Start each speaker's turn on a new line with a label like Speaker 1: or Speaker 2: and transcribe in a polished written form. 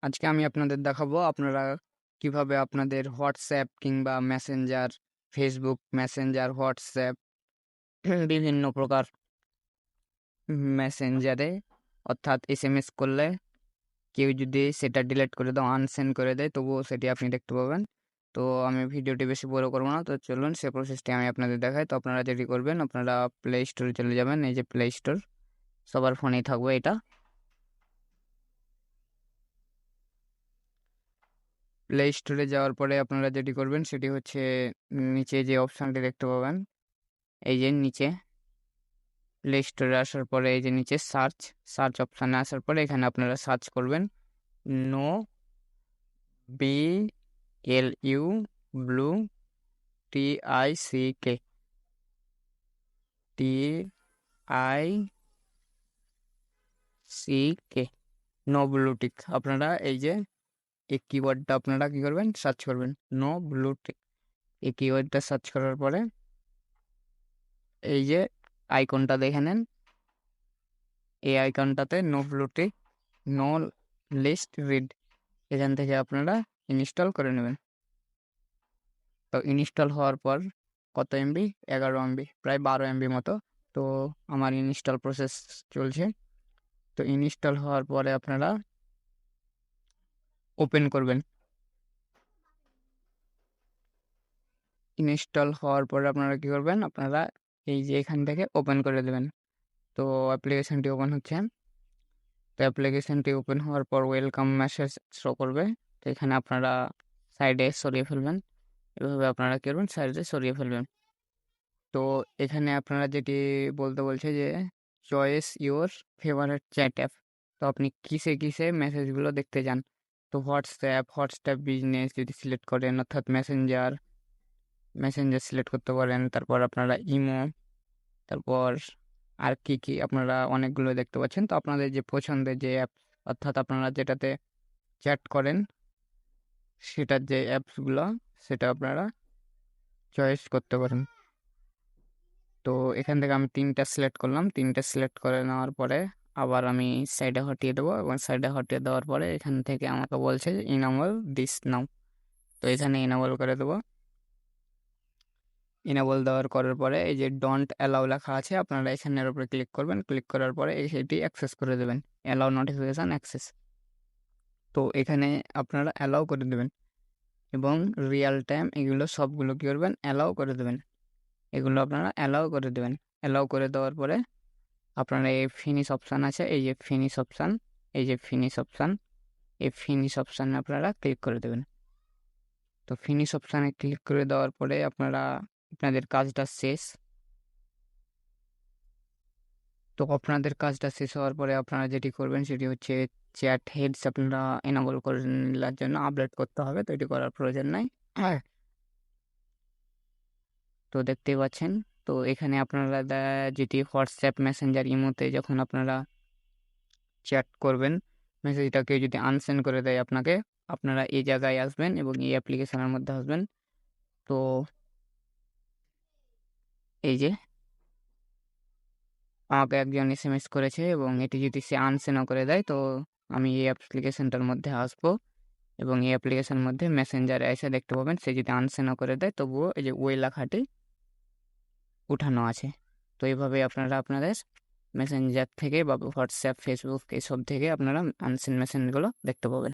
Speaker 1: আজকে আমি আপনাদের দেখাবো আপনারা কিভাবে আপনাদের হোয়াটসঅ্যাপ কিংবা মেসেঞ্জার, ফেসবুক মেসেঞ্জার, হোয়াটসঅ্যাপ বিভিন্ন প্রকার মেসেঞ্জারে অর্থাৎ এসএমএস করলে কেউ যদি সেটা ডিলিট করে দেয়, আনসেন্ড করে দেয়, তবুও সেটি আপনি দেখতে পাবেন। তো আমি ভিডিওটি বেশি বড় করবো না, তো চলুন সে প্রসেসটি আমি আপনাদের দেখাই। তো আপনারা যেটি করবেন, আপনারা প্লে স্টোরে চলে যাবেন। এই যে প্লে স্টোর সবার ফোনেই থাকবে এটা। প্লে স্টোরে যাওয়ার পরে আপনারা যেটি করবেন সেটি হচ্ছে নিচে যে অপশানটি দেখতে পাবেন, এই যে নিচে প্লে স্টোরে আসার পরে এই যে নিচে সার্চ অপশানে আসার পরে এখানে আপনারা সার্চ করবেন no BLU blue TICK no blue tick. আপনারা এই যে এই কিওয়ার্ডটা আপনারা কি করবেন, সার্চ করবেন নো ব্লুটিক। এই কিওয়ার্ডটা সার্চ করার পরে এই যে আইকনটা দেখে নেন, এই আইকনটাতে no blue tick no list read, এখান থেকে আপনারা ইনস্টল করে নেবেন। তো ইনস্টল হওয়ার পর কত এমবি, 11 এমবি, প্রায় 12 এমবি মতো। তো আমার ইনস্টল প্রসেস চলছে। তো ইনস্টল হওয়ার পরে আপনারা ওপেন করবেন। ইনস্টল হওয়ার পরে আপনারা কি করবেন, আপনারা এই যে এখান থেকে ওপেন করে দেবেন। তো অ্যাপ্লিকেশনটি ওপেন হচ্ছে। তো অ্যাপ্লিকেশনটি ওপেন হওয়ার পর ওয়েলকাম মেসেজ শো করবে। তো এখানে আপনারা সাইডে সরিয়ে ফেলবেন। এভাবে আপনারা কি করবেন, সাইডে সরিয়ে ফেলবেন। তো এখানে আপনারা যেটি বলতে বলছে যে choice your favourite chat app. তো আপনি কিসে কিসে মেসেজগুলো দেখতে চান। তো হোয়াটসঅ্যাপ বিজনেস যদি সিলেক্ট করেন, অর্থাৎ মেসেঞ্জার সিলেক্ট করতে পারেন। তারপর আপনারা ইমো, তারপর আর কি আপনারা অনেকগুলো দেখতে পাচ্ছেন। তো আপনাদের যে পছন্দের যে অ্যাপ, অর্থাৎ আপনারা যেটাতে চ্যাট করেন সেটার যে অ্যাপসগুলো, সেটা আপনারা চয়েস করতে পারেন। তো এখান থেকে আমি 3টা সিলেক্ট করলাম। 3টে সিলেক্ট করে নেওয়ার পরে আবার আমি সাইডে হটিয়ে দেবো, এবং সাইডে হটিয়ে দেওয়ার পরে এখান থেকে আমাকে বলছে যে ইনাবল দিস নাও। তো এখানে ইনাবল করে দেবো। ইনাবল করার পরে এই যে ডোন্ট অ্যালাউ লেখা আছে, আপনারা এখানের উপরে ক্লিক করবেন। ক্লিক করার পরে সেটি অ্যাক্সেস করে দেবেন, অ্যালাউ নোটিফিকেশান অ্যাক্সেস। তো এখানে আপনারা অ্যালাউ করে দেবেন, এবং রিয়েল টাইম এগুলো সবগুলো কী করবেন, অ্যালাউ করে দেবেন। এগুলো আপনারা অ্যালাউ করে দেবেন। অ্যালাউ করে দেওয়ার পরে আপনারা এই ফিনিশ অপশান আছে, এই যে ফিনিশ অপশান, এই ফিনিশ অপশানে আপনারা ক্লিক করে দেবেন। তো ফিনিশ অপশানে ক্লিক করে দেওয়ার পরে আপনাদের কাজটা শেষ। তো আপনাদের কাজটা শেষ হওয়ার পরে আপনারা যেটি করবেন সেটি হচ্ছে চ্যাট হেডস আপনারা এনাবল করে নেওয়ার জন্য আপডেট করতে হবে। তো এটি করার প্রয়োজন নাই। হ্যাঁ, তো দেখতেই পাচ্ছেন। তো এখানে আপনারা যেটি হোয়াটসঅ্যাপ মেসেঞ্জার ইমোতে যখন আপনারা চ্যাট করবেন, মেসেজটা কেউ যদি আনসেন্ড করে দেয় আপনাকে, আপনারা এই জায়গায় আসবেন এবং এই অ্যাপ্লিকেশনের মধ্যে আসবেন। তো এই যে আমাকে একজন এসএমএস করেছে, এবং এটি যদি সে আনসেন্ডও করে দেয়, তো আমি এই অ্যাপ্লিকেশনটার মধ্যে আসবো, এবং এই অ্যাপ্লিকেশনের মধ্যে মেসেঞ্জারে এসে দেখতে পাবেন সে যদি আনসেন্ডও করে দেয়, তবুও এই যে ওই লেখাটি উঠানো আছে। তো এইভাবে আপনারা আপনাদের মেসেঞ্জার থেকে বা হোয়াটসঅ্যাপ, ফেসবুক এসব থেকে আপনারা আনসেন্ড মেসেঞ্জগুলো দেখতে পাবেন।